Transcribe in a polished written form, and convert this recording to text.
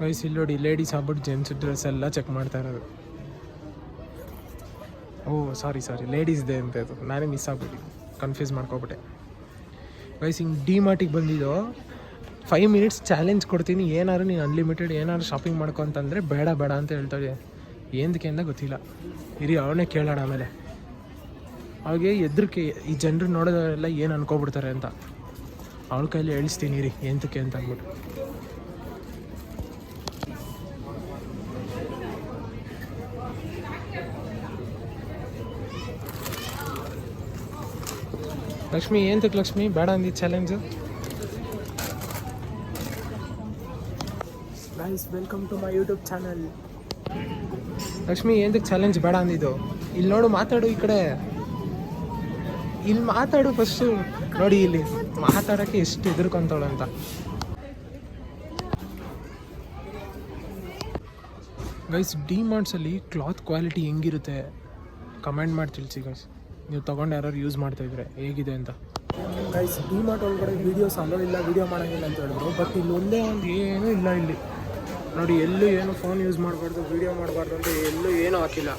Guys ಇಲ್ಲಿ ನೋಡಿ, ladies ಆಗ್ಬಿಟ್ಟು ಜೆಂಟ್ಸ್ ಡ್ರೆಸ್ ಎಲ್ಲ ಚೆಕ್ ಮಾಡ್ತಾ ಇರೋದು. ಓಹ್ ಸಾರಿ ಲೇಡೀಸ್ದೇ ಅಂತ ಇದು, ನಾನೇ ಮಿಸ್ ಆಗ್ಬಿಟ್ಟು ಕನ್ಫ್ಯೂಸ್ ಮಾಡ್ಕೊಬಿಟ್ಟೆ. ಗೈಸ್ ಹಿಂಗೆ ಡಿ ಮಾರ್ಟಿಗೆ ಬಂದಿದ್ದು. 5 ಮಿನಿಟ್ಸ್ ಚಾಲೆಂಜ್ ಕೊಡ್ತೀನಿ, ಏನಾದ್ರು ನೀನು ಅನ್ಲಿಮಿಟೆಡ್ ಏನಾದ್ರು ಶಾಪಿಂಗ್ ಮಾಡ್ಕೊ ಅಂತಂದರೆ ಬೇಡ ಅಂತ ಹೇಳ್ತಾಳೆ. ಏನಕ್ಕೆ ಅಂತ ಗೊತ್ತಿಲ್ಲ, ಇರಿ ಅವನೇ ಕೇಳೋಣ ಆಮೇಲೆ. ಅವಾಗೆ ಎದ್ರಕ್ಕೆ ಈ ಜನರು ನೋಡೋದೆಲ್ಲ ಏನು ಅನ್ಕೊಬಿಡ್ತಾರೆ ಅಂತ ಅವಳ ಕೈಲಿ ಹೇಳಿಸ್ತೀನಿ ರೀ ಏನಕ್ಕೆ ಅಂತ ಅಂದ್ಬಿಟ್ಟು. ಲಕ್ಷ್ಮಿ ಏನಕ್ಕೆ ಲಕ್ಷ್ಮಿ ಬೇಡ ಅಂದಿದ್ದು challenge? Guys welcome to my YouTube channel. Lakshmi ಏನಕ್ಕೆ ಚಾಲೆಂಜ್ ಬೇಡ ಅಂದಿದ್ದು? ಇಲ್ಲಿ ನೋಡು, ಮಾತಾಡು, ಈ ಕಡೆ ಇಲ್ಲಿ ಮಾತಾಡು ಫಸ್ಟು. ನೋಡಿ ಇಲ್ಲಿ ಮಾತಾಡೋಕ್ಕೆ ಎಷ್ಟು ಹೆದರ್ಕೊಂತಾಳು ಅಂತ. ಗೈಸ್ ಡಿ ಮಾರ್ಟ್ಸಲ್ಲಿ ಕ್ಲಾತ್ ಕ್ವಾಲಿಟಿ ಹೆಂಗಿರುತ್ತೆ ಕಮೆಂಟ್ ಮಾಡಿ ತಿಳಿಸಿ ಗೈಸ್. ನೀವು ತೊಗೊಂಡು ಯಾರು ಯೂಸ್ ಮಾಡ್ತಾಯಿದ್ರೆ ಹೇಗಿದೆ ಅಂತ. ಗೈಸ್ ಡಿ ಮಾರ್ಟ್ ಒಳಗಡೆ ವೀಡಿಯೋಸ್ ಅಲೋ ಇಲ್ಲ, ವೀಡಿಯೋ ಮಾಡೋಂಗಿಲ್ಲ ಅಂತ ಹೇಳಿದ್ರು. ಬಟ್ ಇಲ್ಲಿ ಒಂದೇ ಒಂದು ಏನೂ ಇಲ್ಲ ಇಲ್ಲಿ ನೋಡಿ. ಎಲ್ಲೂ ಏನು ಫೋನ್ ಯೂಸ್ ಮಾಡಬಾರ್ದು, ವೀಡಿಯೋ ಮಾಡಬಾರ್ದು ಅಂತ ಎಲ್ಲೂ ಏನೂ ಹಾಕಿಲ್ಲ.